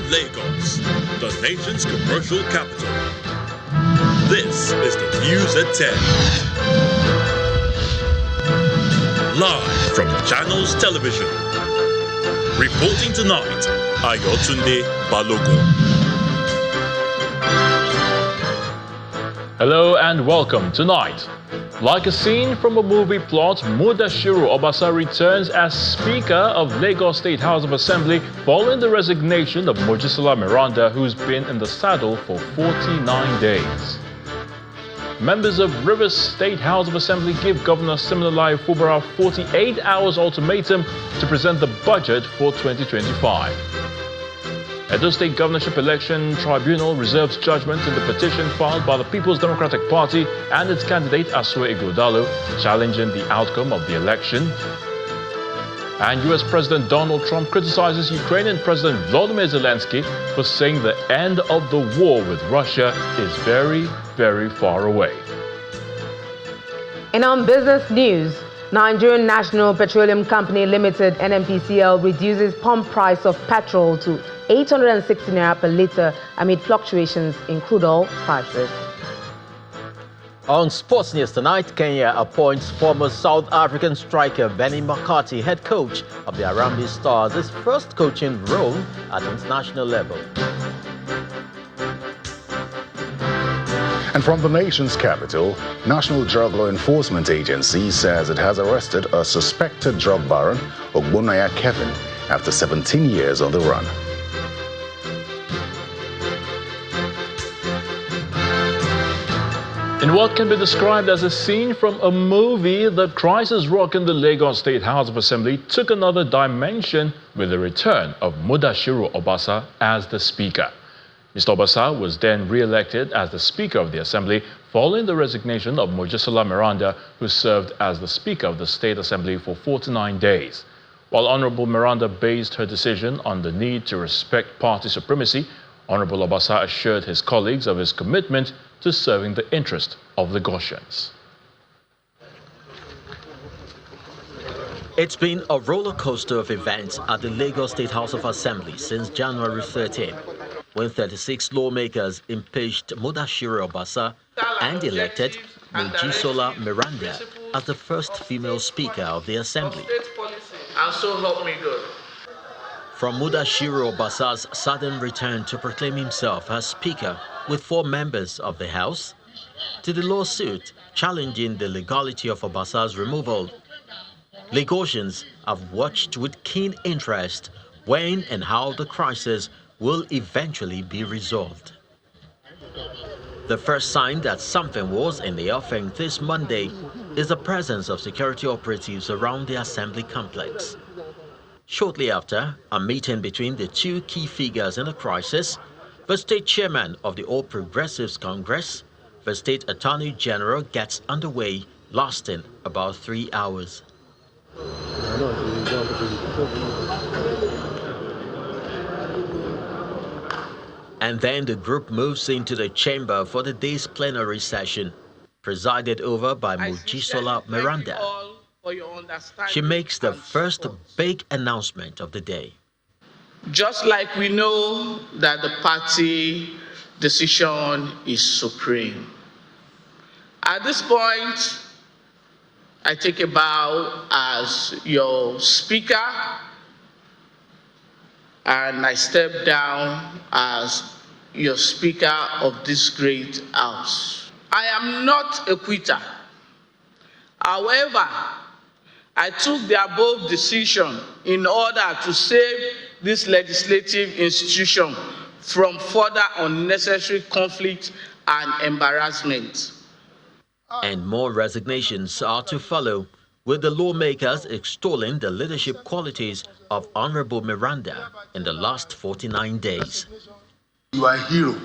Lagos, the nation's commercial capital. This is the News at 10. Live from Channels Television. Reporting tonight, Ayotunde Balogun. Hello and welcome tonight. Like a scene from a movie plot, Mudashiru Obasa returns as Speaker of Lagos State House of Assembly following the resignation of Mojisola Meranda, who's been in the saddle for 49 days. Members of Rivers State House of Assembly give Governor Siminalayi Fubara 48 hours ultimatum to present the budget for 2025. Edo State Governorship Election Tribunal reserves judgment in the petition filed by the People's Democratic Party and its candidate Asue Ighodalo, challenging the outcome of the election. And US President Donald Trump criticizes Ukrainian President Volodymyr Zelensky for saying the end of the war with Russia is very, very far away. And on business news, Nigerian National Petroleum Company Limited (NNPCL) reduces pump price of petrol to 860 naira per litre amid fluctuations in crude oil prices. On Sports News tonight, Kenya appoints former South African striker Benny McCarthy head coach of the Harambee Stars, his first coaching role at international level. And from the nation's capital, National Drug Law Enforcement Agency says it has arrested a suspected drug baron, Ogbonnaya Kevin, after 17 years on the run. In what can be described as a scene from a movie, the crisis rocking the Lagos State House of Assembly took another dimension with the return of Mudashiru Obasa as the Speaker. Mr. Obasa was then re-elected as the Speaker of the Assembly following the resignation of Mojisola Meranda, who served as the Speaker of the State Assembly for 49 days. While Honorable Meranda based her decision on the need to respect party supremacy, Honorable Obasa assured his colleagues of his commitment to serving the interest of Lagosians. It's been a roller coaster of events at the Lagos State House of Assembly since January 13, when 36 lawmakers impeached Mudashiru Obasa and elected Mojisola Meranda as the first female Speaker of the Assembly. And so help me God. From Mudashiru Obasa's sudden return to proclaim himself as Speaker with 4 members of the House, to the lawsuit challenging the legality of Obasa's removal, Lagosians have watched with keen interest when and how the crisis will eventually be resolved. The first sign that something was in the offing this Monday is the presence of security operatives around the Assembly complex. Shortly after a meeting between the 2 key figures in the crisis, the state chairman of the All Progressives Congress, the state attorney general, gets underway, lasting about 3 hours. And then the group moves into the chamber for the day's plenary session, presided over by Mojisola Meranda. She makes the first big announcement of the day. Just like we know that the party decision is supreme. At this point, I take a bow as your Speaker, and I step down as your Speaker of this great House. I am not a quitter. However, I took the above decision in order to save this legislative institution from further unnecessary conflict and embarrassment. And more resignations are to follow, with the lawmakers extolling the leadership qualities of Honorable Meranda in the last 49 days. You are a hero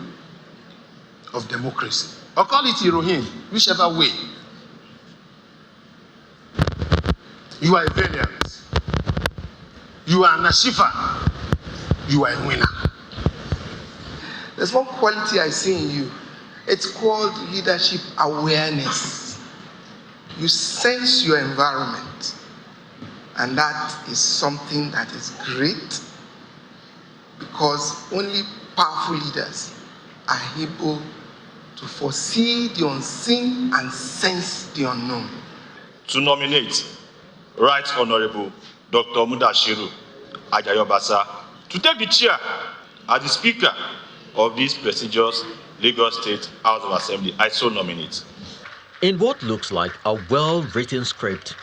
of democracy. Or call it heroine, whichever way. You are a valiant. You are an achiever. You are a winner. There's one quality I see in you. It's called leadership awareness. You sense your environment, and that is something that is great because only powerful leaders are able to foresee the unseen and sense the unknown. To nominate Right Honorable Dr. Mudashiru Ajayobasa to take the chair as the Speaker of this prestigious Lagos State House of Assembly, I so nominate. In what looks like a well-written script,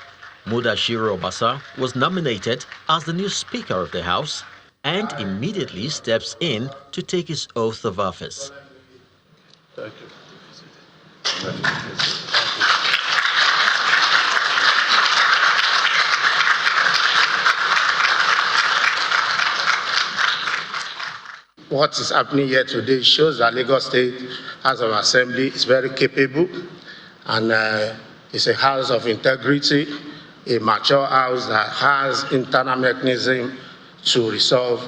Mudashiru Obasa was nominated as the new Speaker of the House and immediately steps in to take his oath of office. Thank you. What is happening here today shows that Lagos State House of Assembly is very capable, and it's a house of integrity, a mature house that has internal mechanism to resolve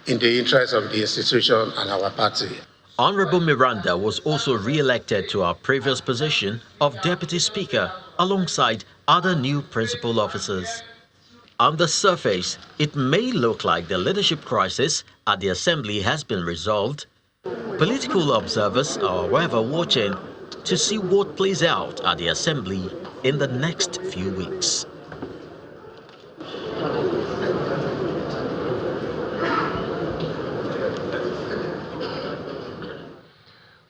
in the interest of the institution and our party. Honorable Miranda was also re-elected to her previous position of Deputy Speaker alongside other new principal officers. On the surface, it may look like the leadership crisis at the Assembly has been resolved. Political observers are, however, watching to see what plays out at the Assembly in the next few weeks.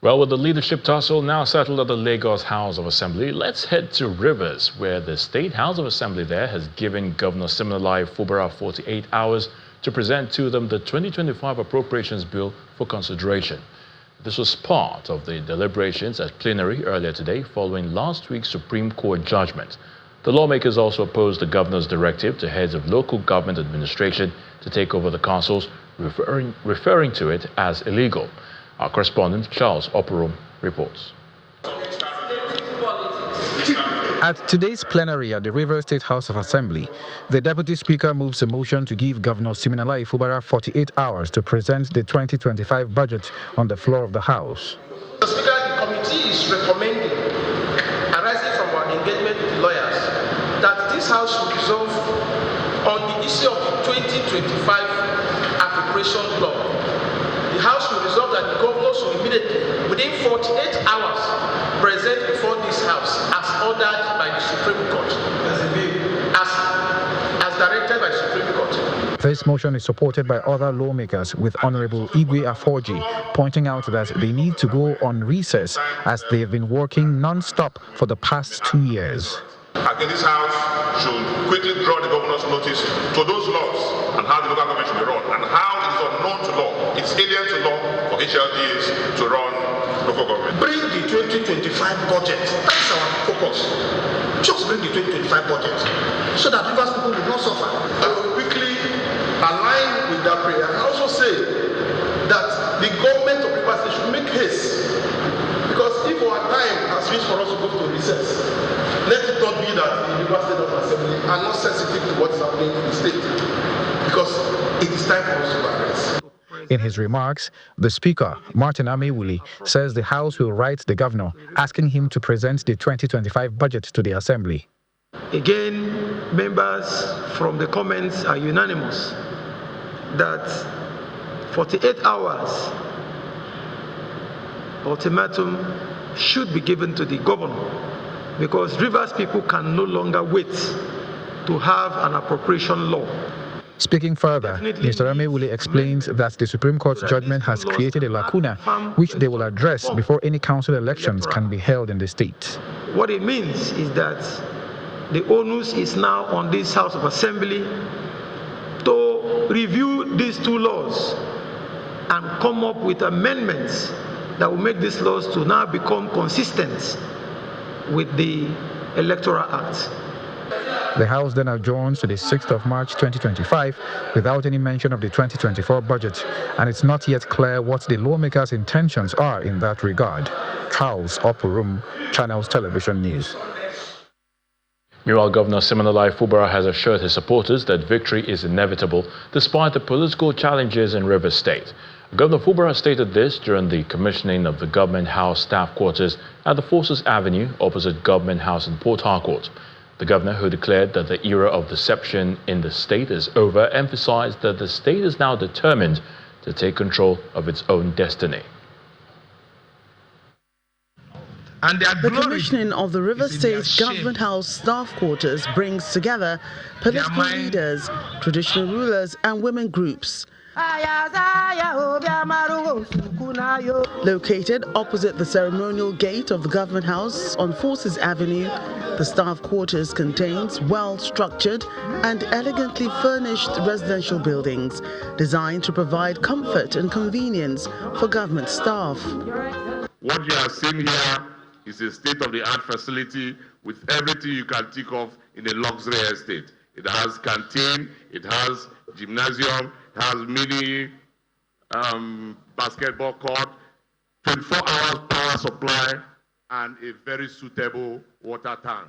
Well, with the leadership tussle now settled at the Lagos House of Assembly, let's head to Rivers, where the State House of Assembly there has given Governor Siminalayi Fubara 48 hours to present to them the 2025 Appropriations Bill for consideration. This was part of the deliberations at plenary earlier today following last week's Supreme Court judgment. The lawmakers also opposed the governor's directive to heads of local government administration to take over the councils, referring to it as illegal. Our correspondent Charles Oporom reports. At today's plenary at the Rivers State House of Assembly, the Deputy Speaker moves a motion to give Governor Siminalayi Fubara 48 hours to present the 2025 budget on the floor of the House. Mr. Speaker, the committee is recommending, arising from our engagement with the lawyers, that this House should resolve on the issue of the 2025 appropriation law. The House will resolve that the governor should immediately, within 48 hours, present before this House as ordered by the Supreme Court, as directed by the Supreme Court. This motion is supported by other lawmakers, with Honorable Igwe Aforji pointing out that they need to go on recess as they've been working non-stop for the past 2 years. I think this House should quickly draw the governor's notice to those laws and how the local government should be run, and how it is unknown to law, it's alien to law for HLDs to run local government. Bring the 2025 budget. That's our focus. Just bring the 2025 budget so that Rivers people will not suffer. I will quickly align with that prayer and also say that the government of Rivers State should make haste, because if our time has reached for us to go to recess, let it not be that the Rivers State Assembly are not sensitive to what is happening in the state, because it is time for us to address. In his remarks, the Speaker, Martin Amewuli, says the House will write the governor asking him to present the 2025 budget to the Assembly. Again, members from the comments are unanimous that 48 hours ultimatum should be given to the governor, because Rivers people can no longer wait to have an appropriation law. Speaking further, Mr. Amewuli explains that the Supreme Court's judgment has created a lacuna which they will address before any council elections can be held in the state. What it means is that the onus is now on this House of Assembly to review these two laws and come up with amendments that will make these laws to now become consistent with the Electoral Act. The House then adjourns to the 6th of March 2025 without any mention of the 2024 budget, and it's not yet clear what the lawmakers' intentions are in that regard. Charles Oporum, Channels Television News. Meanwhile, Governor Siminalayi Fubara has assured his supporters that victory is inevitable despite the political challenges in Rivers State. Governor Fubara stated this during the commissioning of the Government House staff quarters at the Forces Avenue opposite Government House in Port Harcourt. The governor, who declared that the era of deception in the state is over, emphasized that the state is now determined to take control of its own destiny. And the commissioning of the River State Government House staff quarters brings together political leaders, traditional rulers, and women groups. Located opposite the ceremonial gate of the Government House on Forces Avenue, the staff quarters contains well-structured and elegantly furnished residential buildings designed to provide comfort and convenience for government staff. What you have seen here is a state-of-the-art facility with everything you can think of in a luxury estate. It has canteen, it has gymnasium, it has mini basketball court, 24 hours power supply, and a very suitable water tank.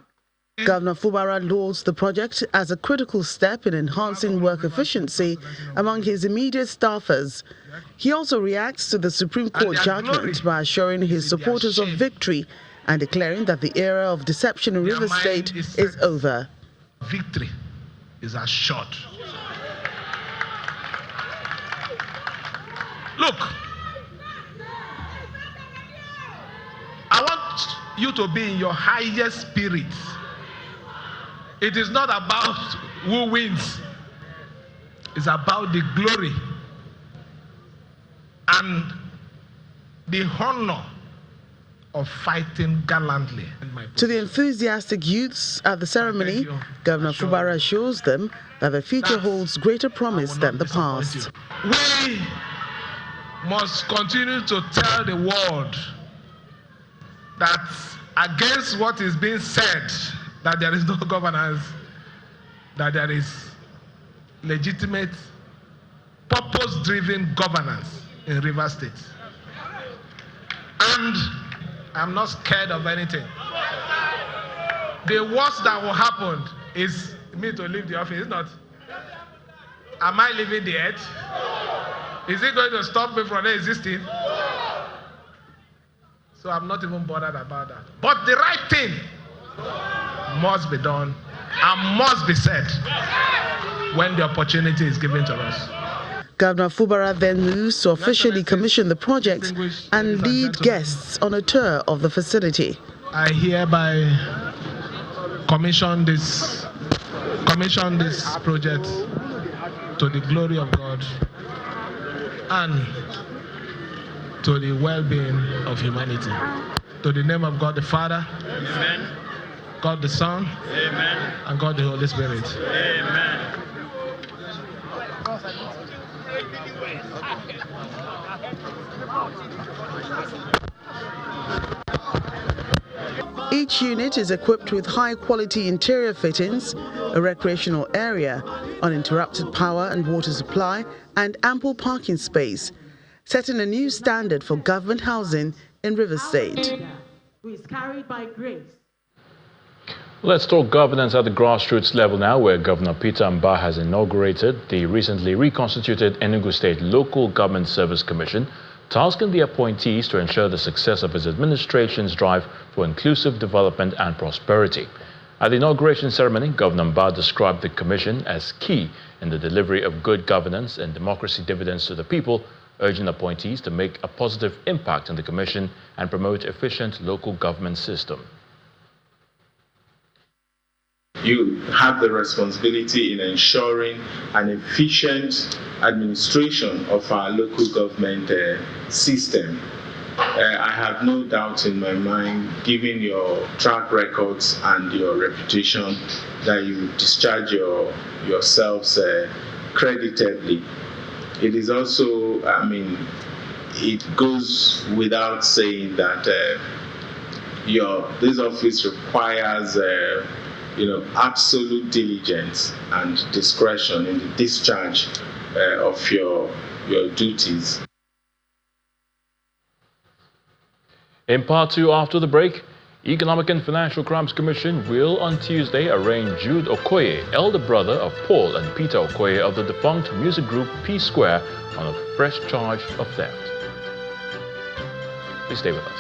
Governor Fubara lauds the project as a critical step in enhancing work efficiency among his immediate staffers. He also reacts to the Supreme Court judgment by assuring his supporters of victory and declaring that the era of deception in River State is over. Victory is assured. Look, I want you to be in your highest spirit. It is not about who wins. It's about the glory and the honor of fighting gallantly. To the enthusiastic youths at the ceremony, Governor Fubara assures them that the future holds greater promise than the past. We must continue to tell the world that against what is being said, that there is no governance, that there is legitimate, purpose-driven governance in River State. And I'm not scared of anything. The worst that will happen is me to leave the office. It's not. Am I leaving the earth? Is it going to stop me from existing? So I'm not even bothered about that. But the right thing must be done and must be said when the opportunity is given to us. Governor Fubara then moves to officially commission the project and lead guests on a tour of the facility. I hereby commission this project to the glory of God and to the well-being of humanity. To the name of God the Father, amen. God the Son, amen. And God the Holy Spirit. Amen. Each unit is equipped with high-quality interior fittings, a recreational area, uninterrupted power and water supply, and ample parking space, setting a new standard for government housing in River State. Who is carried by grace. Let's talk governance at the grassroots level now, where Governor Peter Mbah has inaugurated the recently reconstituted Enugu State Local Government Service Commission, tasking the appointees to ensure the success of his administration's drive for inclusive development and prosperity. At the inauguration ceremony, Governor Mbah described the commission as key in the delivery of good governance and democracy dividends to the people, urging appointees to make a positive impact on the commission and promote efficient local government system. You have the responsibility in ensuring an efficient administration of our local government system. I have no doubt in my mind, given your track records and your reputation, that you discharge yourselves creditably. It is also, it goes without saying that this office requires absolute diligence and discretion in the discharge of your duties. In part two, after the break, Economic and Financial Crimes Commission will on Tuesday arraign Jude Okoye, elder brother of Paul and Peter Okoye of the defunct music group P Square, on a fresh charge of theft. Please stay with us.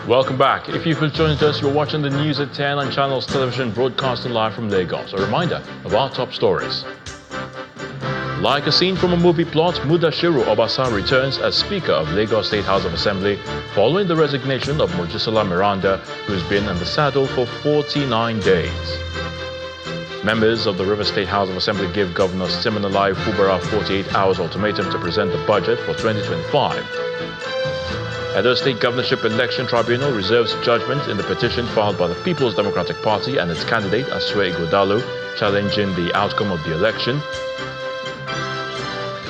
Welcome back. If you've joined us, you're watching the news at 10 on Channels Television, broadcasting live from Lagos. A reminder of our top stories. Like a scene from a movie plot, Mudashiru Obasa returns as Speaker of Lagos State House of Assembly following the resignation of Mojisola Miranda, who's been in the saddle for 49 days. Members of the River State House of Assembly give Governor Simonalai Fubara 48 hours ultimatum to present the budget for 2025. Edo State Governorship Election Tribunal reserves judgment in the petition filed by the People's Democratic Party and its candidate Asue Ighodalo, challenging the outcome of the election.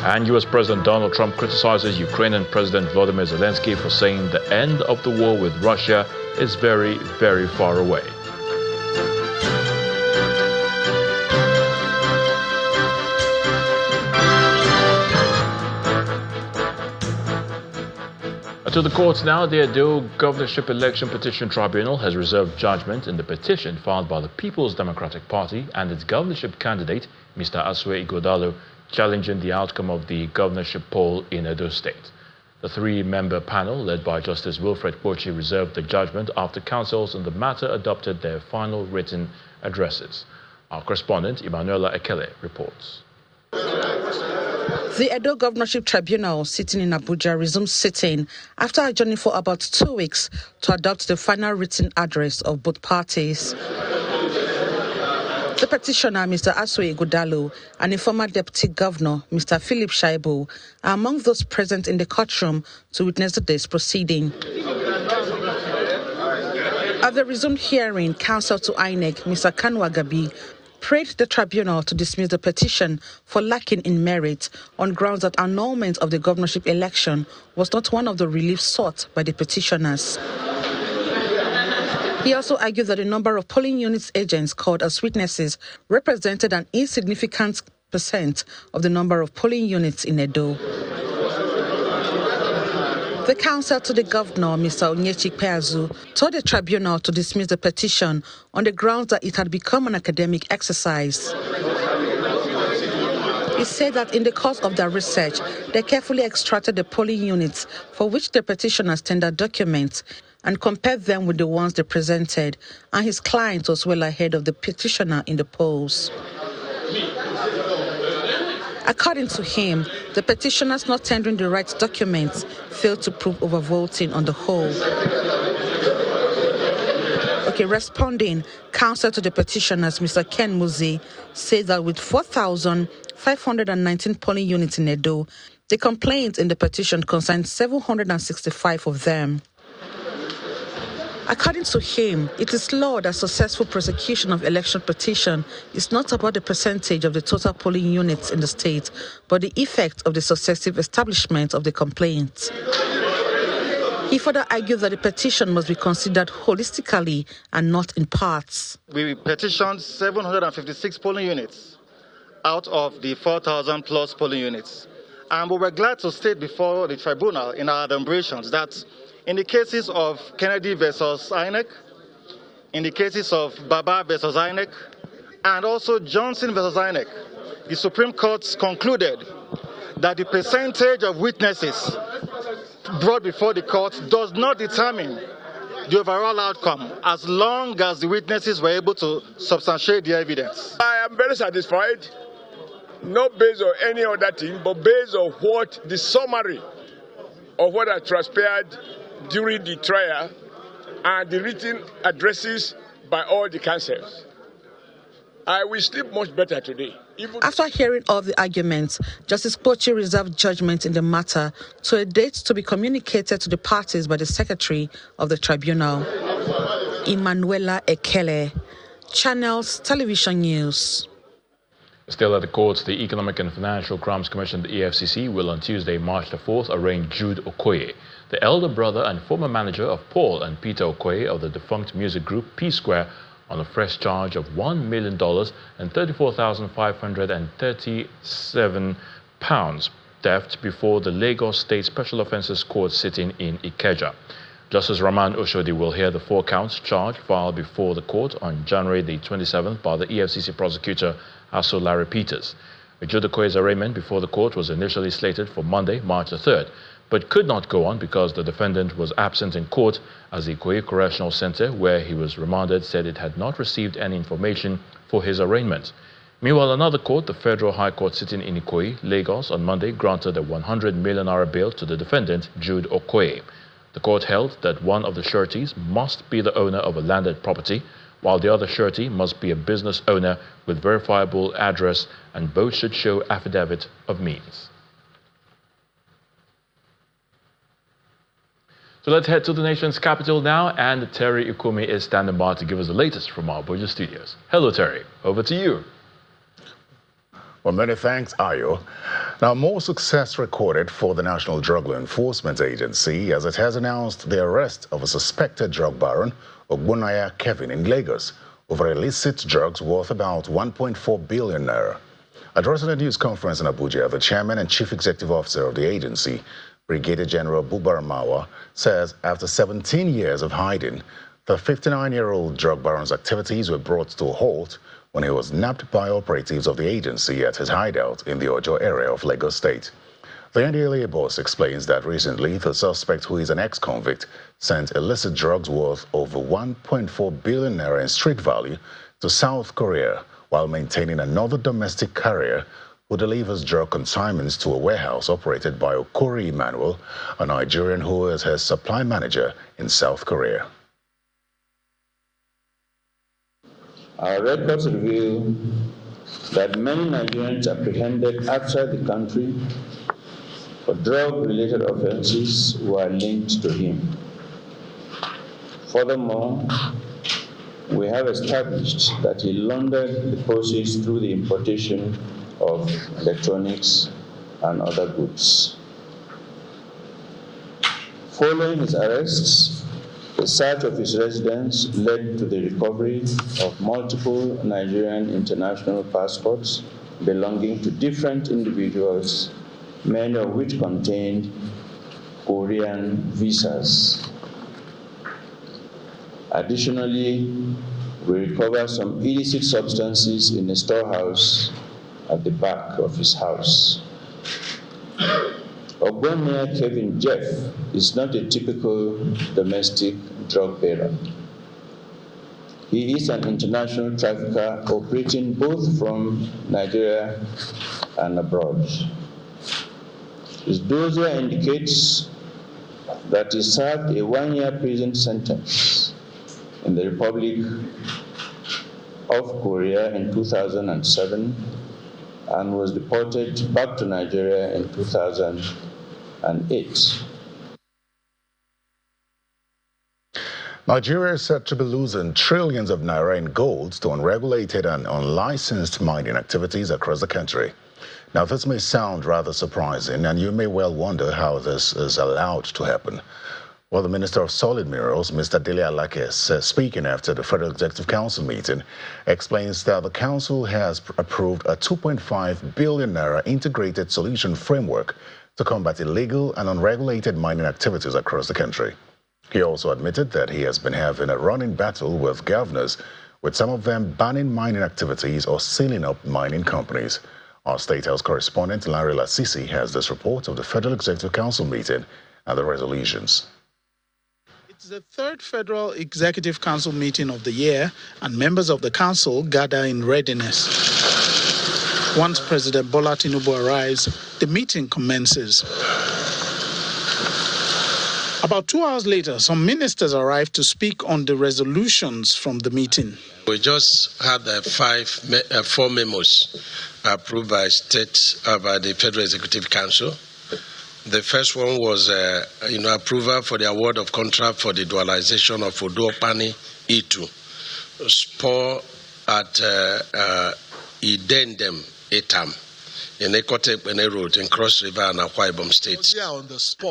And US President Donald Trump criticizes Ukrainian President Volodymyr Zelensky for saying the end of the war with Russia is very, very far away. To the courts now, the Edo Governorship Election Petition Tribunal has reserved judgment in the petition filed by the People's Democratic Party and its governorship candidate, Mr. Asue Ighodalo, challenging the outcome of the governorship poll in Edo State. The three-member panel, led by Justice Wilfred Kwochi, reserved the judgment after counsels in the matter adopted their final written addresses. Our correspondent, Emanuela Ekele, reports. The Edo Governorship Tribunal, sitting in Abuja, resumed sitting after adjourning for about 2 weeks to adopt the final written address of both parties. The petitioner, Mr. Asue Ighodalo, and a former deputy governor, Mr. Philip Shaibu, are among those present in the courtroom to witness today's proceeding. At the resumed hearing, counsel to INEC, Mr. Kanwa Gabi, prayed the tribunal to dismiss the petition for lacking in merit on grounds that annulment of the governorship election was not one of the reliefs sought by the petitioners. He also argued that the number of polling units agents called as witnesses represented an insignificant percent of the number of polling units in Edo. The counsel to the governor, Mr. Onyechi Peazu, told the tribunal to dismiss the petition on the grounds that it had become an academic exercise. He said that in the course of their research, they carefully extracted the polling units for which the petitioners tendered documents and compared them with the ones they presented, and his client was well ahead of the petitioner in the polls. According to him, the petitioners not tendering the right documents failed to prove overvoting on the whole. Responding, counsel to the petitioners, Mr. Ken Muzi, said that with 4,519 polling units in Edo, the complaints in the petition concerned 765 of them. According to him, it is law that successful prosecution of election petition is not about the percentage of the total polling units in the state, but the effect of the successive establishment of the complaints. He further argued that the petition must be considered holistically and not in parts. We petitioned 756 polling units out of the 4,000 plus polling units. And we were glad to state before the tribunal in our deliberations that in the cases of Kennedy versus INEC, in the cases of Baba versus INEC, and also Johnson versus INEC, the Supreme Court concluded that the percentage of witnesses brought before the court does not determine the overall outcome as long as the witnesses were able to substantiate the evidence. I am very satisfied, not based on any other thing, but based on what the summary of what has transpired during the trial and the written addresses by all the counsels. I will sleep much better today. After hearing all the arguments, Justice Kwochi reserved judgment in the matter to a date to be communicated to the parties by the Secretary of the Tribunal. Emanuela Ekele, Channels Television News. Still at the courts, the Economic and Financial Crimes Commission, the EFCC, will on Tuesday, March the 4th, arraign Jude Okoye, the elder brother and former manager of Paul and Peter Okoye of the defunct music group P-Square, on a fresh charge of $1 million and £34,537 theft before the Lagos State Special Offences Court sitting in Ikeja. Justice Raman Oshodi will hear the 4 counts charged filed before the court on January the 27th by the EFCC prosecutor Aso Larry Peters. Jude Okoye's arraignment before the court was initially slated for Monday, March the 3rd, but could not go on because the defendant was absent in court, as the Ikoyi Correctional Center, where he was remanded, said it had not received any information for his arraignment. Meanwhile, another court, the Federal High Court sitting in Ikoyi, Lagos, on Monday granted a 100 million naira bail to the defendant, Jude Okoye. The court held that one of the sureties must be the owner of a landed property, while the other surety must be a business owner with verifiable address, and both should show affidavit of means. So let's head to the nation's capital now, and Terry Ikumi is standing by to give us the latest from our Abuja studios. Hello, Terry. Over to you. Well, many thanks, Ayo. Now, more success recorded for the National Drug Law Enforcement Agency as it has announced the arrest of a suspected drug baron, Ogbonnaya Kevin, in Lagos over illicit drugs worth about 1.4 billion naira. Addressing a news conference in Abuja, the chairman and chief executive officer of the agency, Brigadier General Fubara, says after 17 years of hiding, the 59-year-old drug baron's activities were brought to a halt when he was nabbed by operatives of the agency at his hideout in the Ojo area of Lagos State. The NDLEA boss explains that recently the suspect, who is an ex-convict, sent illicit drugs worth over 1.4 billion naira in street value to South Korea while maintaining another domestic carrier who delivers drug consignments to a warehouse operated by Okori Emmanuel, a Nigerian who is his supply manager in South Korea. Our records reveal that many Nigerians apprehended outside the country for drug-related offenses were linked to him. Furthermore, we have established that he laundered the proceeds through the importation of electronics and other goods. Following his arrests, the search of his residence led to the recovery of multiple Nigerian international passports belonging to different individuals, many of which contained Korean visas. Additionally, we recovered some illicit substances in a storehouse at the back of his house. Ogbonnaya Kevin Jeff is not a typical domestic drug bearer. He is an international trafficker operating both from Nigeria and abroad. His dossier indicates that he served a 1-year prison sentence in the Republic of Korea in 2007 and was deported back to Nigeria in 2008. Nigeria is said to be losing trillions of naira in gold to unregulated and unlicensed mining activities across the country. Now, this may sound rather surprising, and you may well wonder how this is allowed to happen. Well, the Minister of Solid Minerals, Mr. Dele Alake, speaking after the Federal Executive Council meeting, explains that the Council has approved a 2.5 billion naira integrated solution framework to combat illegal and unregulated mining activities across the country. He also admitted that he has been having a running battle with governors, with some of them banning mining activities or sealing up mining companies. Our State House correspondent, Larry Lasisi, has this report of the Federal Executive Council meeting and the resolutions. It's the third Federal Executive Council meeting of the year, and members of the Council gather in readiness. Once President Bola Tinubu arrives, the meeting commences. About 2 hours later, some ministers arrived to speak on the resolutions from the meeting. We just had 4 memos approved by the Federal Executive Council. The first one was approval for the award of contract for the dualization of Oduopani E2, spur at Idendem Etam in Ekotep Road in Cross River and Akwa Ibom States.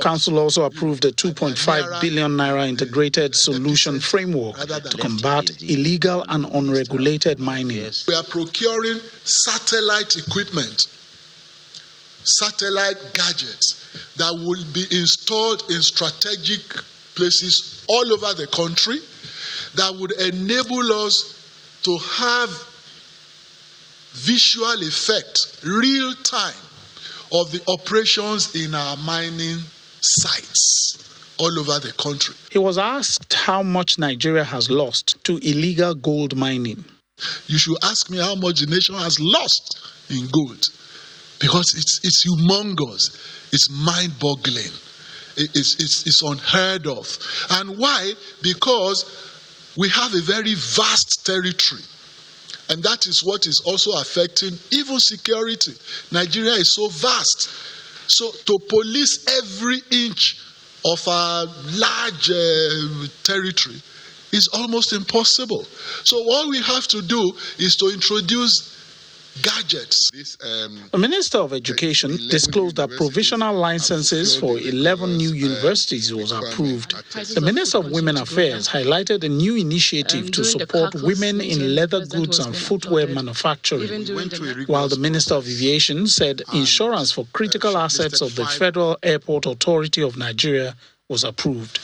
Council also approved a 2.5 billion naira integrated solution framework to combat illegal and unregulated mining. We are procuring satellite equipment, satellite gadgets that will be installed in strategic places all over the country that would enable us to have visual effect, real time, of the operations in our mining sites all over the country. He was asked how much Nigeria has lost to illegal gold mining. You should ask me how much the nation has lost in gold, because it's humongous, it's mind-boggling, it's unheard of. And why? Because we have a very vast territory, and that is what is also affecting even security. Nigeria is so vast, so to police every inch of our large territory is almost impossible. So all we have to do is to introduce gadgets. The Minister of Education disclosed that provisional licenses for 11 new universities was approved. The Minister of Women Affairs highlighted a new initiative to support women in leather goods and footwear manufacturing, while the Minister of Aviation said insurance for critical assets of the Federal Airport Authority of Nigeria was approved.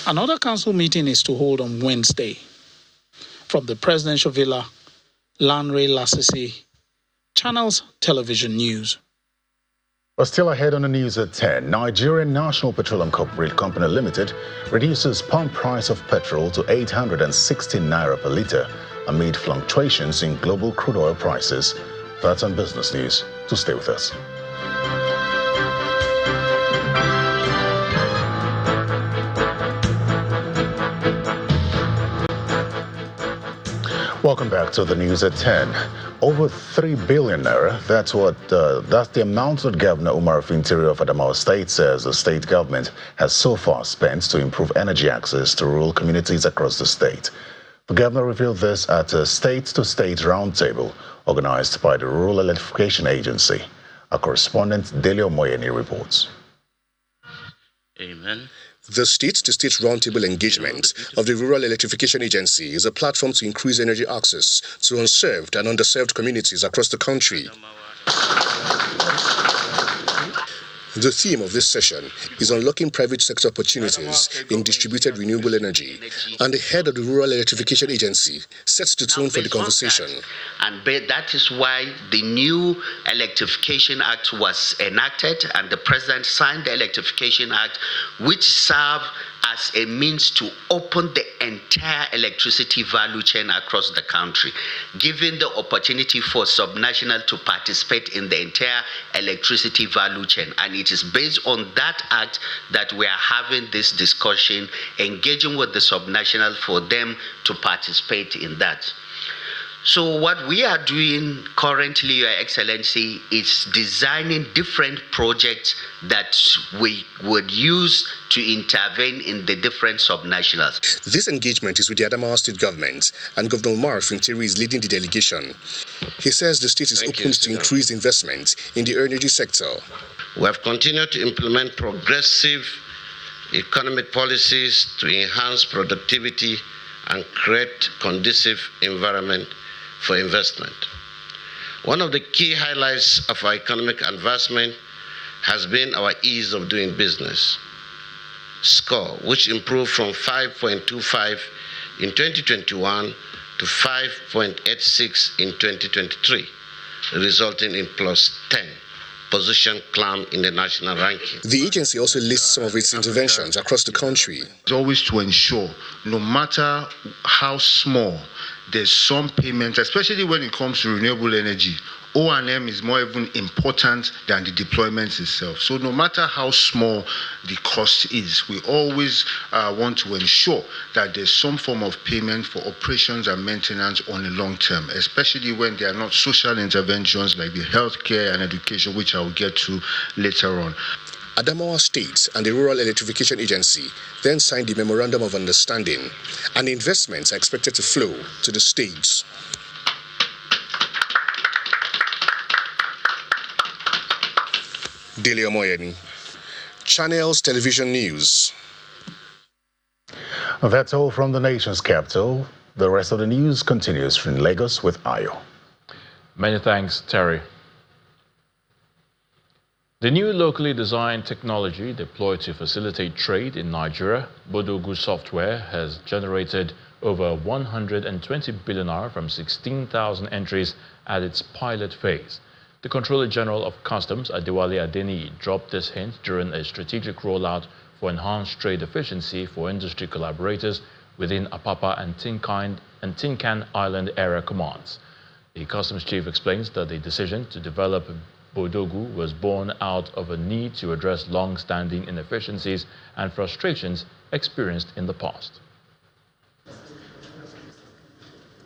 Another council meeting is to hold on Wednesday. From the Presidential Villa, Lanre Lasisi, Channels Television News. But still ahead on the news at 10, Nigerian National Petroleum Company Limited reduces pump price of petrol to 860 naira per litre amid fluctuations in global crude oil prices. That's on Business News. So stay with us. Welcome back to the news at 10. Over 3 billion naira, that's the amount that Governor Umar Fintiri of Adamawa State says the state government has so far spent to improve energy access to rural communities across the state. The governor revealed this at a state-to-state roundtable organized by the Rural Electrification Agency. Our correspondent Delio Moyeni reports. Amen. The state-to-state roundtable engagement of the Rural Electrification Agency is a platform to increase energy access to unserved and underserved communities across the country. The theme of this session is unlocking private sector opportunities in distributed renewable energy, and the head of the Rural Electrification Agency sets the tone for the conversation. And that is why the new Electrification Act was enacted, and the President signed the Electrification Act, which serve as a means to open the entire electricity value chain across the country, giving the opportunity for subnational to participate in the entire electricity value chain. And it is based on that act that we are having this discussion, engaging with the subnational for them to participate in that. So what we are doing currently, Your Excellency, is designing different projects that we would use to intervene in the different subnationals. This engagement is with the Adamawa State government, and Governor Umar Fintiri is leading the delegation. He says the state is open to increased investment in the energy sector. We have continued to implement progressive economic policies to enhance productivity and create conducive environment for investment. One of the key highlights of our economic advancement has been our ease of doing business score, which improved from 5.25 in 2021 to 5.86 in 2023, resulting in +10 position climb in the national ranking. The agency also lists some of its interventions across the country. It's always to ensure, no matter how small, there's some payments, especially when it comes to renewable energy. O&M is more even important than the deployment itself. So no matter how small the cost is, we always want to ensure that there's some form of payment for operations and maintenance on the long term, especially when they are not social interventions like the healthcare and education, which I will get to later on. Adamawa State and the Rural Electrification Agency then signed the Memorandum of Understanding, and investments are expected to flow to the states. Delio Moyeni, Channels Television News. That's all from the nation's capital. The rest of the news continues from Lagos with Ayo. Many thanks, Terry. The new locally designed technology deployed to facilitate trade in Nigeria, Bodogu Software, has generated over 120 billion naira from 16,000 entries at its pilot phase. The Controller General of Customs, Adewale Adeniyi, dropped this hint during a strategic rollout for enhanced trade efficiency for industry collaborators within Apapa and Tinkan Island area commands. The Customs Chief explains that the decision to develop Bodogu was born out of a need to address long-standing inefficiencies and frustrations experienced in the past.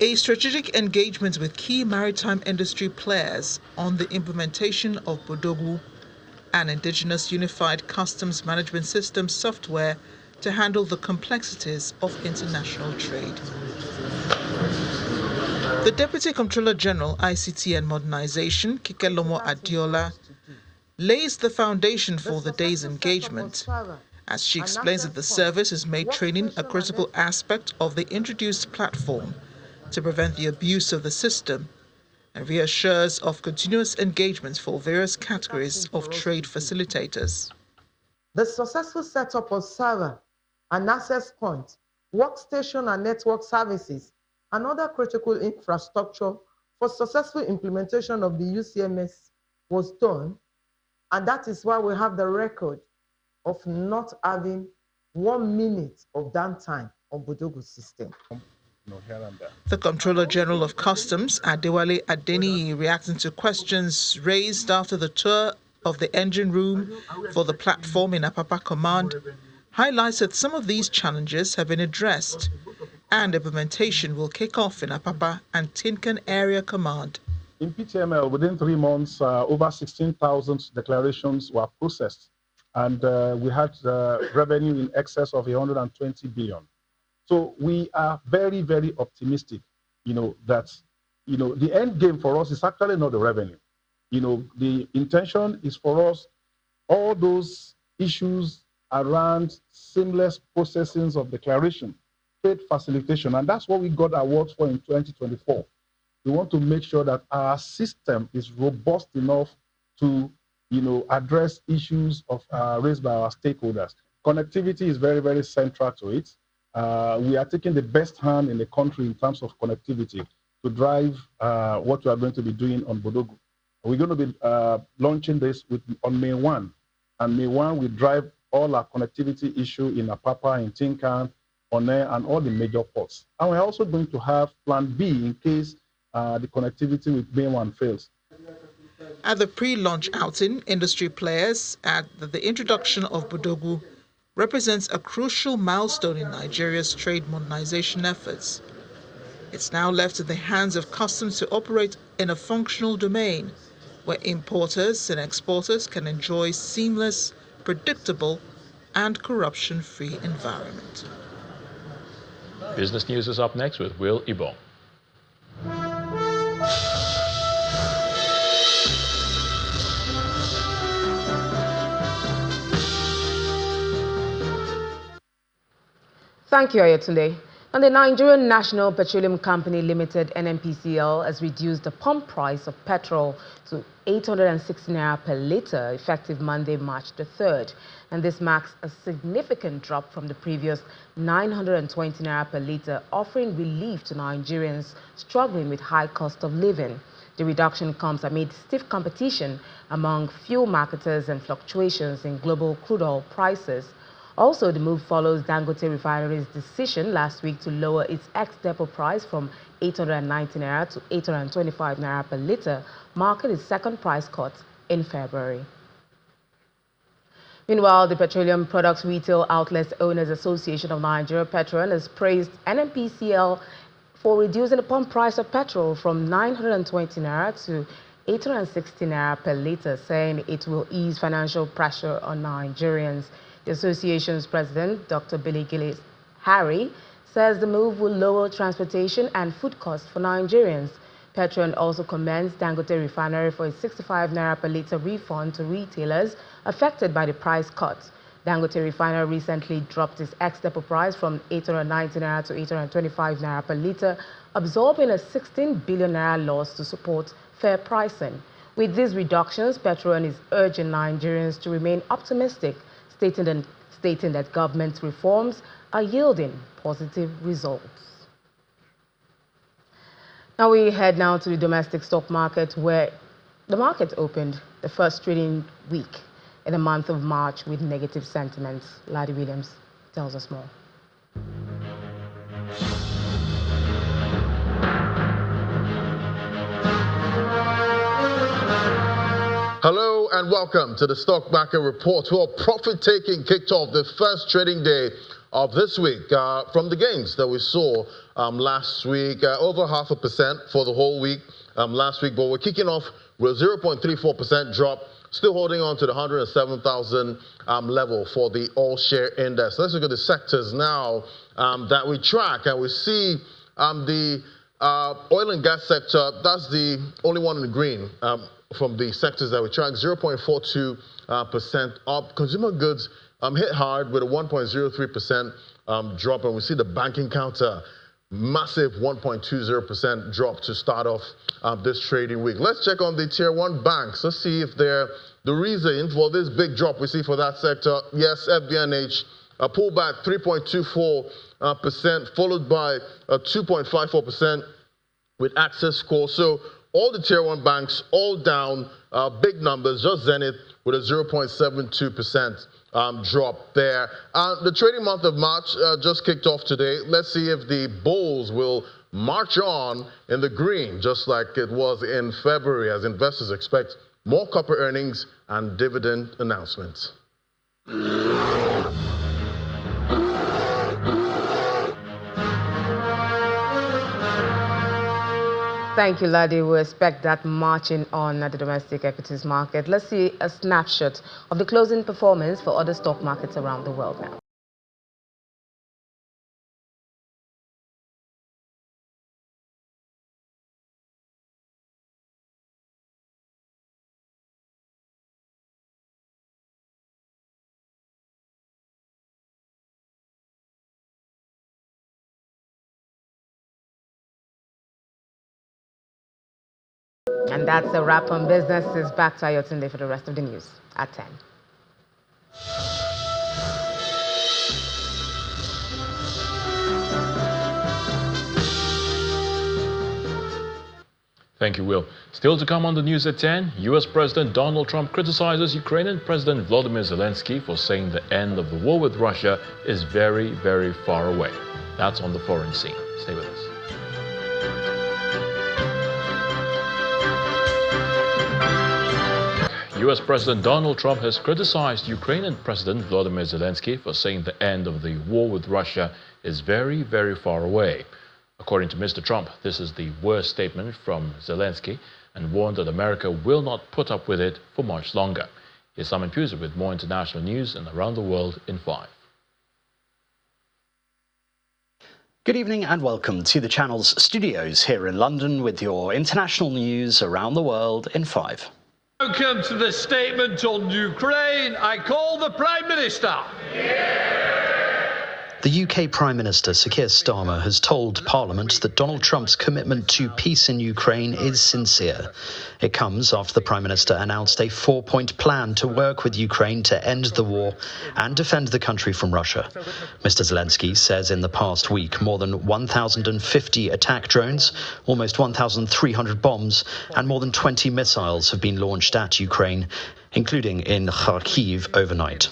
A strategic engagement with key maritime industry players on the implementation of Bodogu, an indigenous unified customs management system software to handle the complexities of international trade. The Deputy Comptroller General, ICT and Modernization, Kikelomo Adiola, lays the foundation for the day's engagement, as she explains that the service has made training a critical aspect of the introduced platform to prevent the abuse of the system, and reassures of continuous engagement for various categories of trade facilitators. The successful setup of server and access point, workstation and network services, and other critical infrastructure for successful implementation of the UCMS was done, and that is why we have the record of not having 1 minute of downtime on Bodogu system. The Comptroller General of Customs, Adewale Adeniyi, reacting to questions raised after the tour of the engine room for the platform in Apapa Command, highlights that some of these challenges have been addressed and implementation will kick off in Apapa and Tinkan Area Command. In PTML, within 3 months, over 16,000 declarations were processed, and we had revenue in excess of 120 billion. So we are very, very optimistic, that, the end game for us is actually not the revenue. The intention is for us, all those issues around seamless processing of declaration, trade facilitation, and that's what we got awards for in 2024. We want to make sure that our system is robust enough to, address issues raised by our stakeholders. Connectivity is very, very central to it. We are taking the best hand in the country in terms of connectivity to drive what we are going to be doing on Bodogu. We're going to be launching this on May 1. And May 1, we drive all our connectivity issue in Apapa, in Tinkan, One, and all the major ports. And we're also going to have Plan B in case the connectivity with May 1 fails. At the pre-launch outing, industry players add that the introduction of Bodogu represents a crucial milestone in Nigeria's trade modernization efforts. It's now left in the hands of customs to operate in a functional domain where importers and exporters can enjoy seamless, predictable, and corruption-free environment. Business News is up next with Will Ibong. Thank you, Ayotunde. And the Nigerian National Petroleum Company Limited, NNPCL, has reduced the pump price of petrol to 860 naira per litre, effective Monday, March the 3rd. And this marks a significant drop from the previous 920 naira per litre, offering relief to Nigerians struggling with high cost of living. The reduction comes amid stiff competition among fuel marketers and fluctuations in global crude oil prices. Also, the move follows Dangote Refinery's decision last week to lower its ex-depot price from 890 naira to 825 naira per litre, marking its second price cut in February. Meanwhile, the Petroleum Products Retail Outlets Owners Association of Nigeria, Petron, has praised NNPCL for reducing the pump price of petrol from 920 naira to 860 naira per litre, saying it will ease financial pressure on Nigerians. The association's president, Dr. Billy Gillis Harry, says the move will lower transportation and food costs for Nigerians. Petron also commends Dangote Refinery for its 65 naira per litre refund to retailers affected by the price cuts. Dangote Refinery recently dropped its ex-depot price from 890 naira to 825 naira per litre, absorbing a 16 billion naira loss to support fair pricing. With these reductions, Petron is urging Nigerians to remain optimistic, stating that government reforms are yielding positive results. Now we head to the domestic stock market, where The market opened the first trading week in the month of March with negative sentiments. Ladi Williams tells us more. Hello and welcome to the Stock Market Report. Well, profit taking kicked off the first trading day of this week from the gains that we saw last week, over 0.5% for the whole week last week, but we're kicking off with a 0.34% drop, still holding on to the 107,000 level for the all-share index. Let's look at the sectors now that we track, and we see the oil and gas sector. That's the only one in the green from the sectors that we track, 0.42% up. Consumer goods hit hard with a 1.03% drop, and we see the banking counter massive 1.20% drop to start off this trading week. Let's check on the tier 1 banks. Let's see if they're the reason for this big drop we see for that sector. Yes, FBNH pulled back 3.24%, followed by a 2.54% with Access Score. So all the tier 1 banks all down, big numbers. Just Zenith with a 0.72% drop there. The trading month of March just kicked off today. Let's see if the bulls will march on in the green, just like it was in February, as investors expect more copper earnings and dividend announcements. Thank you, Ladi. We expect that marching on at the domestic equities market. Let's see a snapshot of the closing performance for other stock markets around the world now. And that's a wrap on business. It's back to Ayotunde for the rest of the news at 10. Thank you, Will. Still to come on the news at 10, U.S. President Donald Trump criticizes Ukrainian President Volodymyr Zelensky for saying the end of the war with Russia is very, very far away. That's on the foreign scene. Stay with us. U.S. President Donald Trump has criticized Ukrainian President Volodymyr Zelensky for saying the end of the war with Russia is very, very far away. According to Mr. Trump, this is the worst statement from Zelensky and warned that America will not put up with it for much longer. Here's Simon Puser with more international news and around the world in 5. Good evening and welcome to the channel's studios here in London with your international news around the world in 5. Welcome to the statement on Ukraine. I call the Prime Minister. The UK Prime Minister Sir Keir Starmer has told Parliament that Donald Trump's commitment to peace in Ukraine is sincere. It comes after the Prime Minister announced a 4-point plan to work with Ukraine to end the war and defend the country from Russia. Mr. Zelensky says in the past week more than 1,050 attack drones, almost 1,300 bombs, and more than 20 missiles have been launched at Ukraine, including in Kharkiv overnight.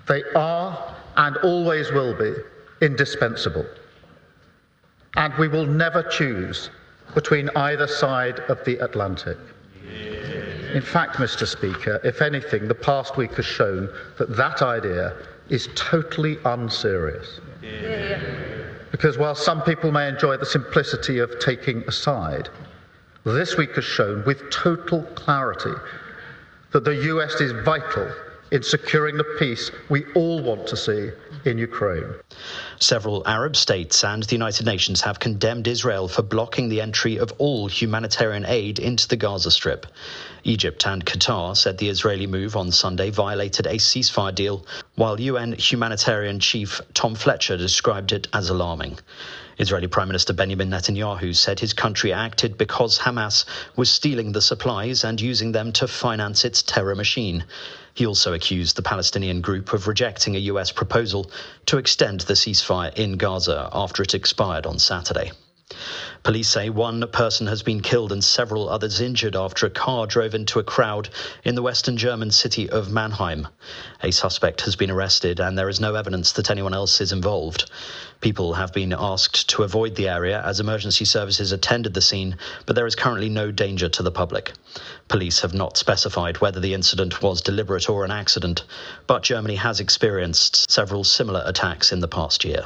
They are and always will be indispensable. And we will never choose between either side of the Atlantic. In fact, Mr. Speaker, if anything, the past week has shown that that idea is totally unserious. Because while some people may enjoy the simplicity of taking a side, this week has shown with total clarity that the US is vital in securing the peace we all want to see in Ukraine. Several Arab states and the United Nations have condemned Israel for blocking the entry of all humanitarian aid into the Gaza Strip. Egypt and Qatar said the Israeli move on Sunday violated a ceasefire deal, while UN humanitarian chief Tom Fletcher described it as alarming. Israeli Prime Minister Benjamin Netanyahu said his country acted because Hamas was stealing the supplies and using them to finance its terror machine. He also accused the Palestinian group of rejecting a US proposal to extend the ceasefire in Gaza after it expired on Saturday. Police say one person has been killed and several others injured after a car drove into a crowd in the western German city of Mannheim. A suspect has been arrested and there is no evidence that anyone else is involved. People have been asked to avoid the area as emergency services attended the scene, but there is currently no danger to the public. Police have not specified whether the incident was deliberate or an accident, but Germany has experienced several similar attacks in the past year.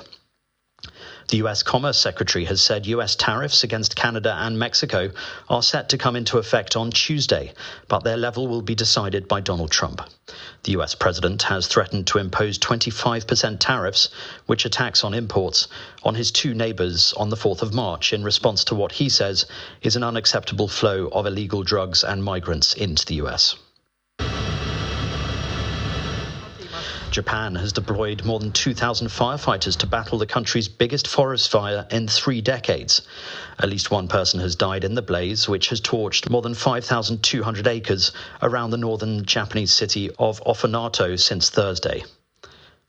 The US Commerce Secretary has said US tariffs against Canada and Mexico are set to come into effect on Tuesday, but their level will be decided by Donald Trump. The US President has threatened to impose 25% tariffs, which are tax on imports, on his two neighbors on the 4th of March in response to what he says is an unacceptable flow of illegal drugs and migrants into the US. Japan has deployed more than 2,000 firefighters to battle the country's biggest forest fire in 3 decades. At least one person has died in the blaze, which has torched more than 5,200 acres around the northern Japanese city of Ofinato since Thursday.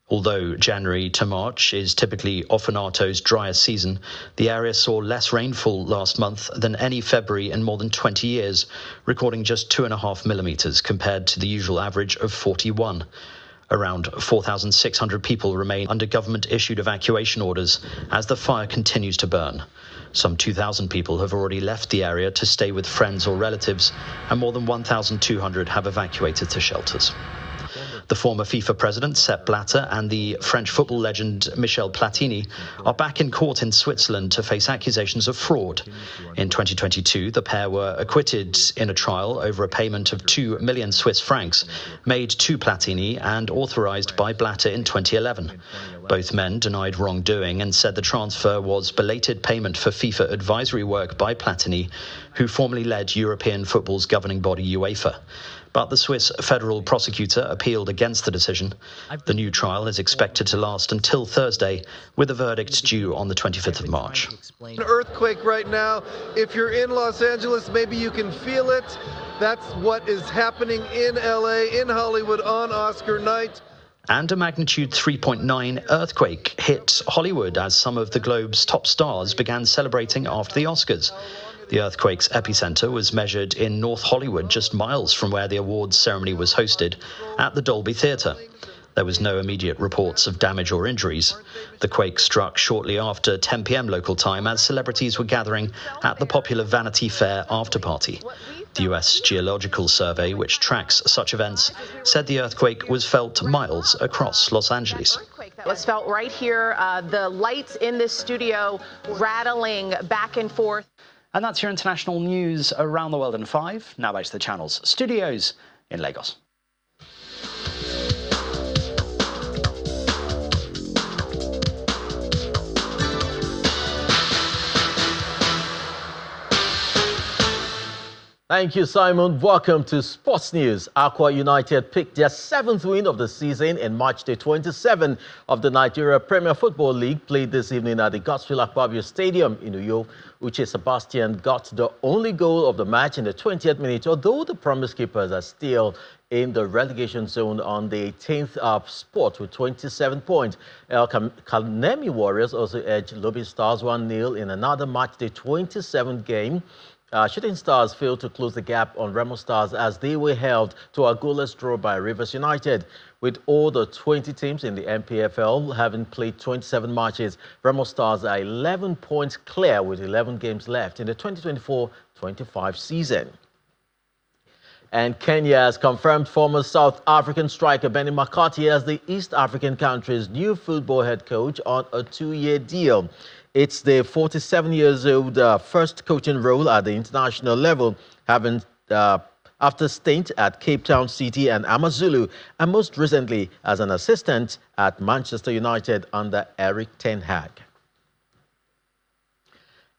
Although January to March is typically Ofinato's driest season, the area saw less rainfall last month than any February in more than 20 years, recording just 2.5 millimeters compared to the usual average of 41. Around 4,600 people remain under government-issued evacuation orders as the fire continues to burn. Some 2,000 people have already left the area to stay with friends or relatives, and more than 1,200 have evacuated to shelters. The former FIFA president, Sepp Blatter, and the French football legend Michel Platini are back in court in Switzerland to face accusations of fraud. In 2022, the pair were acquitted in a trial over a payment of 2 million Swiss francs made to Platini and authorized by Blatter in 2011. Both men denied wrongdoing and said the transfer was belated payment for FIFA advisory work by Platini, who formerly led European football's governing body UEFA. But the Swiss federal prosecutor appealed against the decision. The new trial is expected to last until Thursday, with a verdict due on the 25th of March. An earthquake right now. If you're in Los Angeles, maybe you can feel it. That's what is happening in LA, in Hollywood on Oscar night. And a magnitude 3.9 earthquake hit Hollywood as some of the globe's top stars began celebrating after the Oscars. The earthquake's epicenter was measured in North Hollywood, just miles from where the awards ceremony was hosted, at the Dolby Theatre. There was no immediate reports of damage or injuries. The quake struck shortly after 10 p.m. local time as celebrities were gathering at the popular Vanity Fair after-party. The U.S. Geological Survey, which tracks such events, said the earthquake was felt miles across Los Angeles. It was felt right here, the lights in this studio rattling back and forth. And that's your international news around the world in 5. Now back to the channel's studios in Lagos. Thank you, Simon. Welcome to Sports News. Aqua United picked their 7th win of the season in match day 27 of the Nigeria Premier Football League, played this evening at the Godswill Akpabio Stadium in Uyo. Uche Sebastian got the only goal of the match in the 20th minute, although the Promise Keepers are still in the relegation zone on the 18th spot with 27 points. El Kanemi Warriors also edged Lobby Stars 1-0 in another match day 27 game. Shooting Stars failed to close the gap on Remo Stars as they were held to a goalless draw by Rivers United. With all the 20 teams in the MPFL having played 27 matches, Remo Stars are 11 points clear with 11 games left in the 2024-25 season. And Kenya has confirmed former South African striker Benny McCarthy as the East African country's new football head coach on a 2-year deal. It's the 47-year-old first coaching role at the international level, having after stint at Cape Town City and Amazulu, and most recently as an assistant at Manchester United under Eric Ten Hag.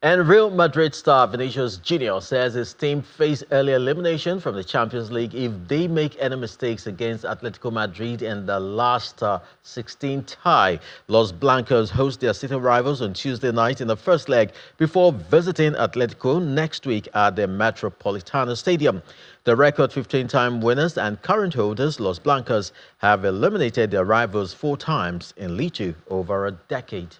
And Real Madrid star Vinicius Jr. says his team face early elimination from the Champions League if they make any mistakes against Atletico Madrid in the last 16 tie. Los Blancos host their city rivals on Tuesday night in the first leg before visiting Atletico next week at the Metropolitano Stadium. The record 15-time winners and current holders, Los Blancos, have eliminated their rivals 4 times in Litu over a decade.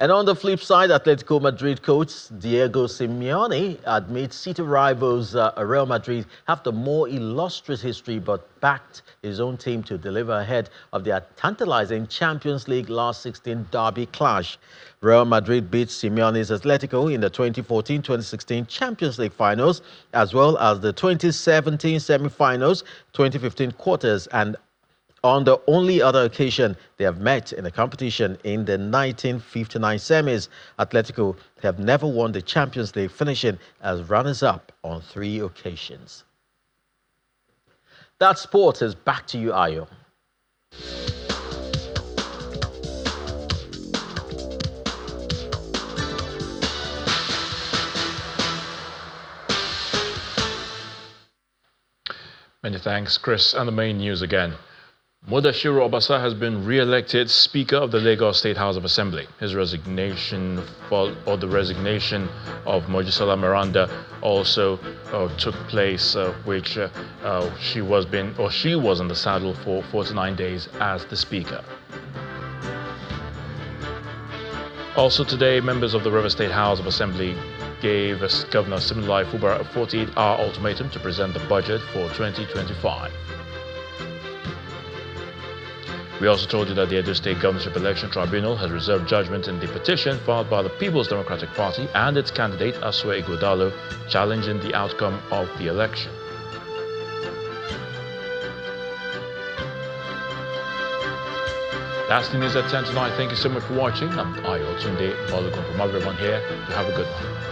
And on the flip side, Atletico Madrid coach Diego Simeone admits city rivals Real Madrid have the more illustrious history, but backed his own team to deliver ahead of their tantalizing Champions League last 16 derby clash. Real Madrid beat Simeone's Atletico in the 2014-2016 Champions League finals, as well as the 2017 semi-finals, 2015 quarters, and on the only other occasion they have met in the competition in the 1959 semis. Atletico have never won the Champions League, finishing as runners-up on 3 occasions. That sport is back to you, Ayo. Many thanks, Chris. And the main news again. Mudashiru Obasa has been re-elected Speaker of the Lagos State House of Assembly. His resignation or the resignation of Mojisola Meranda also took place, which she was in the saddle for 49 days as the Speaker. Also today, members of the River State House of Assembly gave Governor Siminalayi Fubara a 48-hour ultimatum to present the budget for 2025. We also told you that the Edo State Governorship Election Tribunal has reserved judgment in the petition filed by the People's Democratic Party and its candidate Asue Ighodalo challenging the outcome of the election. That's the news at 10 tonight. Thank you so much for watching. I'm Ayo Tunde Balogun from everyone here. You have a good one.